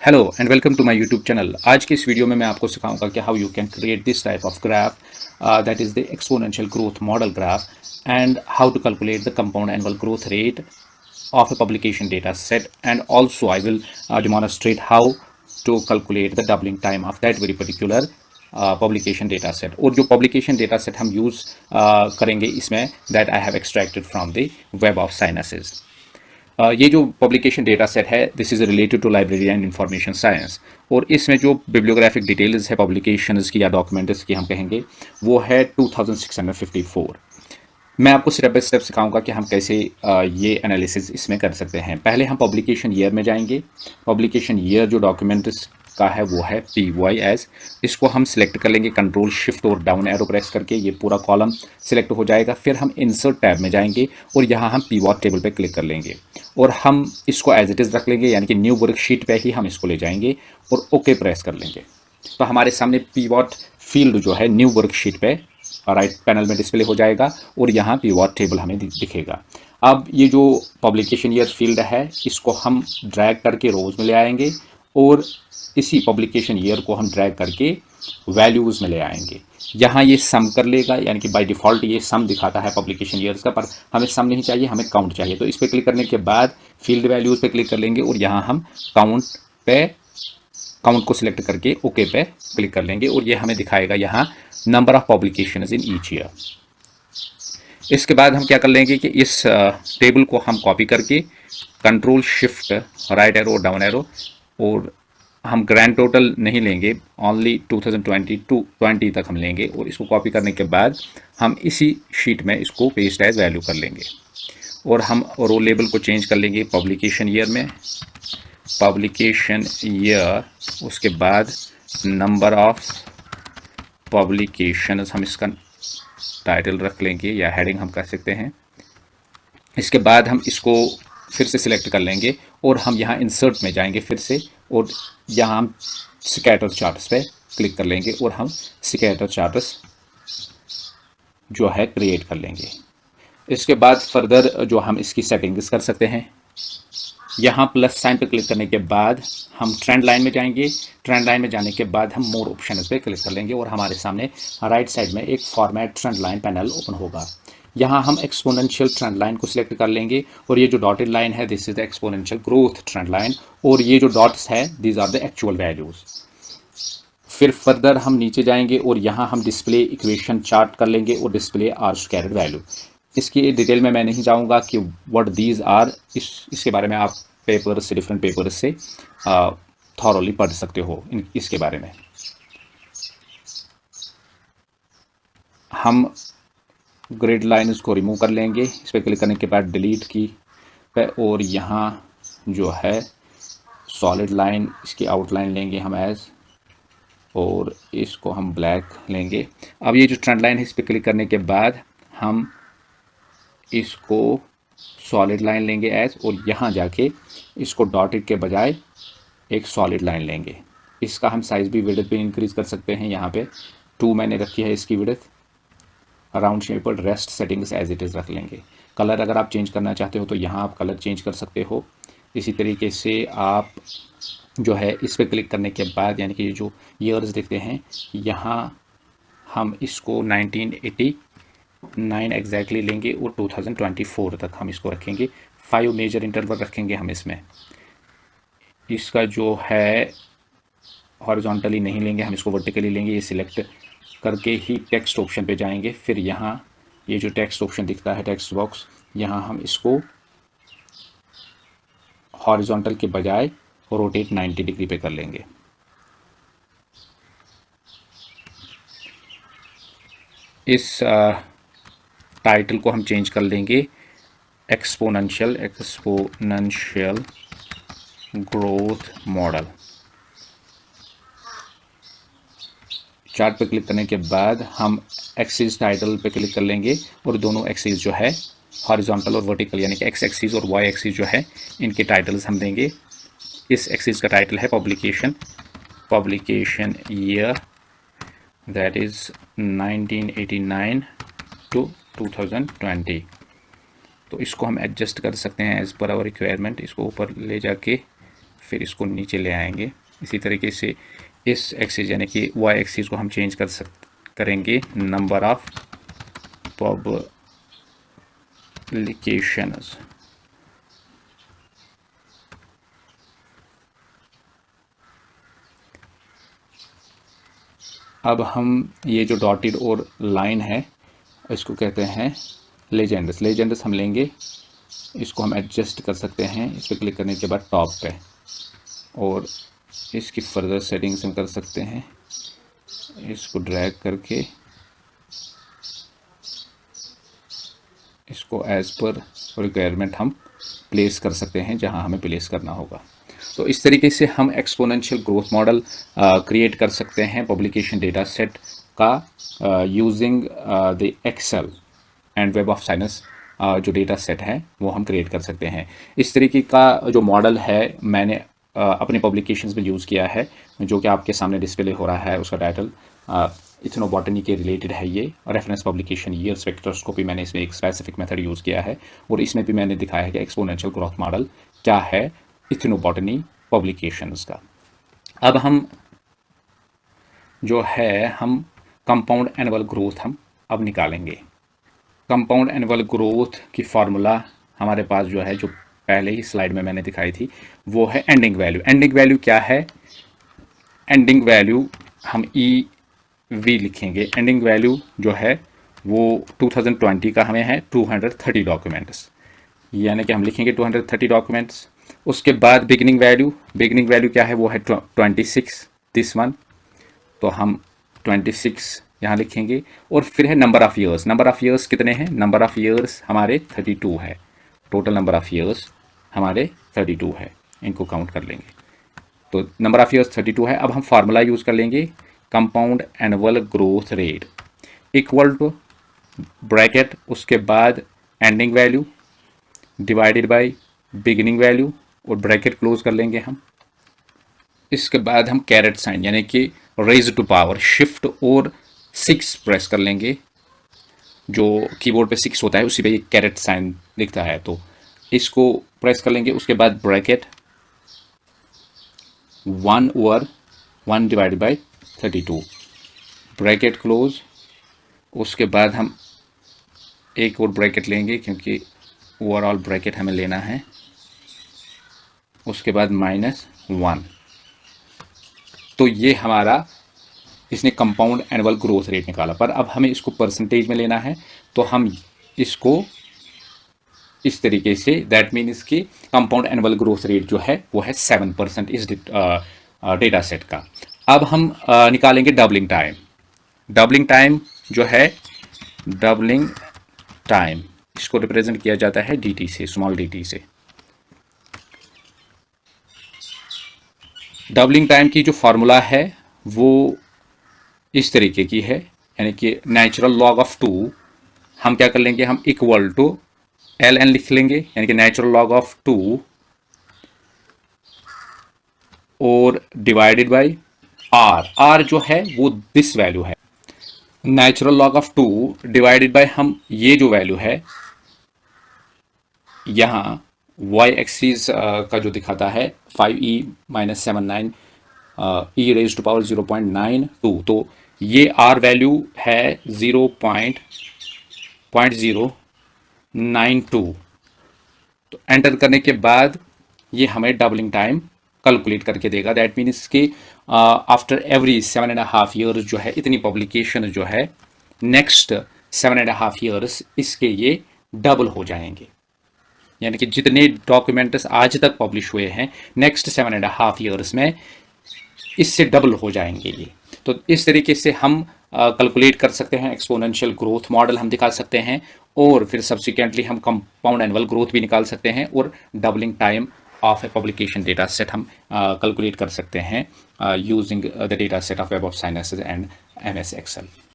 Hello and welcome to my YouTube channel. आज की इस वीडियो में मैं आपको सिखाऊंगा कि how you can create this type of graph that is the exponential growth model graph and how to calculate the compound annual growth rate of a publication data set, and also I will demonstrate how to calculate the doubling time of that very particular publication data set। और जो publication data set हम use करेंगे इसमें that I have extracted from the web of Sciencesys। ये जो publication data set है this is related to library and information science, और इसमें जो बिब्लियोग्राफिक डिटेल्स है पब्लिकेशंस की या डॉक्यूमेंट्स की हम कहेंगे वो है 2654। मैं आपको स्टेप बाय स्टेप सिखाऊंगा कि हम कैसे ये एनालिसिस इसमें कर सकते हैं। पहले हम पब्लिकेशन ईयर में जाएंगे। पब्लिकेशन ईयर जो डॉक्यूमेंट्स का है वो है PYS। इसको हम सिलेक्ट कर लेंगे, कंट्रोल शिफ्ट और डाउन एरो प्रेस करके ये पूरा कॉलम सिलेक्ट हो जाएगा। फिर हम इंसर्ट टैब में जाएंगे और यहाँ हम पीवॉट टेबल पे क्लिक कर लेंगे और हम इसको एज इट इज़ रख लेंगे, यानी कि न्यू वर्कशीट पे ही हम इसको ले जाएंगे और ओके प्रेस कर लेंगे। तो हमारे सामने पीवॉट फील्ड जो है न्यू वर्कशीट पे राइट पैनल में डिस्प्ले हो जाएगा और यहाँ पीवॉट टेबल हमें दिखेगा। अब ये जो पब्लिकेशन ईयर फील्ड है इसको हम ड्रैग करके रोज में ले आएंगे और इसी पब्लिकेशन ईयर को हम ड्रैग करके वैल्यूज़ में ले आएंगे। यहाँ ये सम कर लेगा, यानी कि बाय डिफ़ॉल्ट ये सम दिखाता है पब्लिकेशन ईयर्स का, पर हमें सम नहीं चाहिए, हमें काउंट चाहिए। तो इस पर क्लिक करने के बाद फील्ड वैल्यूज़ पे क्लिक कर लेंगे और यहाँ हम काउंट को सिलेक्ट करके ओके पे क्लिक कर लेंगे और ये हमें दिखाएगा यहाँ number of publication in each year. इसके बाद हम क्या कर लेंगे कि इस टेबल को हम कॉपी करके control shift right arrow down arrow, और हम ग्रैंड टोटल नहीं लेंगे, ओनली 2020 तक हम लेंगे और इसको कॉपी करने के बाद हम इसी शीट में इसको पेस्ट एज वैल्यू कर लेंगे और हम रो लेबल को चेंज कर लेंगे पब्लिकेशन ईयर में, पब्लिकेशन ईयर। उसके बाद नंबर ऑफ पब्लिकेशंस हम इसका टाइटल रख लेंगे या हेडिंग हम कर सकते हैं। इसके बाद हम इसको फिर से सिलेक्ट कर लेंगे और हम यहाँ इंसर्ट में जाएंगे फिर से और यहाँ हम स्कैटर चार्ट्स पे क्लिक कर लेंगे और हम स्कैटर चार्ट्स जो है क्रिएट कर लेंगे। इसके बाद फर्दर जो हम इसकी सेटिंग्स कर सकते हैं, यहाँ प्लस साइन पे क्लिक करने के बाद हम ट्रेंड लाइन में जाएंगे। ट्रेंड लाइन में जाने के बाद हम मोर ऑप्शन पे क्लिक कर लेंगे और हमारे सामने राइट साइड में एक format trend line panel open होगा। यहाँ हम एक्सपोनेंशियल ट्रेंड लाइन को सिलेक्ट कर लेंगे और ये जो डॉटेड लाइन है this is the exponential growth trend line, और ये जो डॉट्स है these are the actual values. फिर फर्दर हम नीचे जाएंगे और यहाँ हम डिस्प्ले इक्वेशन चार्ट कर लेंगे और डिस्प्ले आर स्क्वायर्ड वैल्यू। इसकी डिटेल में मैं नहीं जाऊँगा कि व्हाट दीज आर, इसके बारे में आप पेपर्स से डिफरेंट पेपर्स से थॉरली पढ़ सकते हो इसके बारे में। हम ग्रिड लाइन्स को रिमूव कर लेंगे, इस पर क्लिक करने के बाद डिलीट की पे, और यहाँ जो है सॉलिड लाइन इसकी आउटलाइन लेंगे हम एज, और इसको हम ब्लैक लेंगे। अब ये जो ट्रेंड लाइन है इस पर क्लिक करने के बाद हम इसको सॉलिड लाइन लेंगे एज, और यहाँ जाके इसको डॉटेड के बजाय एक सॉलिड लाइन लेंगे। इसका हम साइज़ भी विड्थ भी इंक्रीज़ कर सकते हैं। यहाँ पे 2 मैंने रखी है इसकी विड्थ। राउंड शेप पर rest settings as it is रख लेंगे। कलर अगर आप चेंज करना चाहते हो तो यहाँ आप कलर चेंज कर सकते हो। इसी तरीके से आप जो है इस पर क्लिक करने के बाद, यानी कि जो ईयर्स देखते हैं यहाँ हम इसको 1989 एग्जैक्टली लेंगे और 2024 तक हम इसको रखेंगे। 5 मेजर इंटरवल रखेंगे हम इसमें। इसका जो है हॉरिजॉन्टली नहीं लेंगे, हम इसको वर्टिकली लेंगे। ये सिलेक्ट करके ही टेक्स्ट ऑप्शन पे जाएंगे। फिर यहाँ ये जो टेक्स्ट ऑप्शन दिखता है टेक्स्ट बॉक्स, यहाँ हम इसको हॉरिजॉन्टल के बजाय रोटेट 90 डिग्री पे कर लेंगे। इस टाइटल को हम चेंज कर लेंगे एक्सपोनेंशियल ग्रोथ मॉडल। चार्ट पे क्लिक करने के बाद हम एक्सिस टाइटल पे क्लिक कर लेंगे और दोनों एक्सिस जो है हॉरिजॉन्टल और वर्टिकल, यानी कि एक्स एक्सिस और वाई एक्सिस जो है इनके टाइटल्स हम देंगे। इस एक्सिस का टाइटल है publication year that is 1989 to 2020। तो इसको हम एडजस्ट कर सकते हैं एज़ पर आवर रिक्वायरमेंट। इसको ऊपर ले जाके फिर इसको नीचे ले आएंगे। इसी तरीके से इस एक्सिस यानी कि वाई एक्सिस को हम चेंज करेंगे नंबर ऑफ पब्लिकेशंस। अब हम ये जो डॉटेड और लाइन है इसको कहते हैं लेजेंड्स। लेजेंड्स हम लेंगे, इसको हम एडजस्ट कर सकते हैं इस पर क्लिक करने के बाद टॉप पे, और इसकी फर्दर सेटिंग्स हम कर सकते हैं। इसको ड्रैग करके इसको एज पर रिक्वायरमेंट हम प्लेस कर सकते हैं जहां हमें प्लेस करना होगा। तो इस तरीके से हम एक्सपोनेंशियल ग्रोथ मॉडल क्रिएट कर सकते हैं पब्लिकेशन डेटा सेट का using the Excel and Web of Science. जो डेटा सेट है वो हम क्रिएट कर सकते हैं। इस तरीके का जो मॉडल है मैंने अपने पब्लिकेशंस में यूज़ किया है, जो कि आपके सामने डिस्प्ले हो रहा है। उसका टाइटल इथनोबॉटनी के रिलेटेड है। ये रेफरेंस पब्लिकेशन ईयर स्पेक्ट्रोस्कोपी मैंने इसमें एक स्पेसिफिक मेथड यूज़ किया है, और इसमें भी मैंने दिखाया है कि एक्सपोनेंशियल ग्रोथ मॉडल क्या है इथनोबॉटनी पब्लिकेशंस का। अब हम जो है हम कंपाउंड एनुअल ग्रोथ हम अब निकालेंगे। कंपाउंड एनुअल ग्रोथ की फार्मूला हमारे पास जो है, जो पहले ही स्लाइड में मैंने दिखाई थी, वो है एंडिंग वैल्यू। एंडिंग वैल्यू क्या है? एंडिंग वैल्यू हम EV लिखेंगे। एंडिंग वैल्यू जो है वो 2020 का हमें है 230 डॉक्यूमेंट्स, यानी कि हम लिखेंगे 230 डॉक्यूमेंट्स। उसके बाद बिगिनिंग वैल्यू क्या है? वो है 26 दिस वन, तो हम 26 यहाँ लिखेंगे। और फिर है नंबर ऑफ़ ईयर्स कितने हैं? नंबर ऑफ़ ईयर्स हमारे 32 है। टोटल नंबर ऑफ़ ईयर्स हमारे 32 है, इनको काउंट कर लेंगे। तो नंबर ऑफ़ ईयर्स 32 है। अब हम फार्मूला यूज़ कर लेंगे, compound annual growth rate equal to bracket, उसके बाद ending value divided by beginning value, और ब्रैकेट क्लोज कर लेंगे हम। इसके बाद हम कैरेट साइन यानी कि रेज टू पावर शिफ्ट और 6 प्रेस कर लेंगे। जो कीबोर्ड पे 6 होता है उसी पे ये कैरेट साइन दिखता है, तो इसको प्रेस कर लेंगे। उसके बाद bracket 1/1 divided by 32, bracket close. उसके बाद हम एक और ब्रैकेट लेंगे क्योंकि ओवरऑल ब्रैकेट हमें लेना है। उसके बाद -1। तो ये हमारा इसने कंपाउंड एनुअल ग्रोथ रेट निकाला। पर अब हमें इसको परसेंटेज में लेना है, तो हम इसको इस तरीके से, दैट मीन इसकी कंपाउंड एनुअल ग्रोथ रेट जो है वो है 7% इस डेटा सेट का। अब हम निकालेंगे डबलिंग टाइम जो है, डबलिंग टाइम इसको रिप्रेजेंट किया जाता है DT से, स्मॉल dt से। डबलिंग टाइम की जो फार्मूला है वो इस तरीके की है, यानी कि नेचुरल लॉग ऑफ 2 हम क्या कर लेंगे, हम इक्वल टू ln लिख लेंगे, यानी कि नेचुरल लॉग ऑफ 2 और डिवाइडेड बाय r जो है वो दिस वैल्यू है। Natural log of 2 divided by हम ये जो वैल्यू है यहाँ y एक्सिस का जो दिखाता है 5e - 79 e raise to power 0.92, तो ये r वैल्यू है 0.092। तो एंटर करने के बाद ये हमें डबलिंग टाइम कैलकुलेट करके देगा। दैट मीन इसके आफ्टर एवरी 7.5 ईयर्स जो है, इतनी पब्लिकेशन जो है नेक्स्ट 7.5 ईयर्स इसके ये डबल हो जाएंगे, यानी कि जितने डॉक्यूमेंट्स आज तक पब्लिश हुए हैं नेक्स्ट 7.5 ईयर्स में इससे डबल हो जाएंगे ये। तो इस तरीके से हम कैलकुलेट कर सकते हैं, एक्सपोनेंशियल ग्रोथ मॉडल हम दिखा सकते हैं, और फिर सब्सिक्वेंटली हम कंपाउंड एनुअल ग्रोथ भी निकाल सकते हैं, और doubling time of A publication data set हम कैलकुलेट कर सकते हैं using the data set of web of science and MS Excel।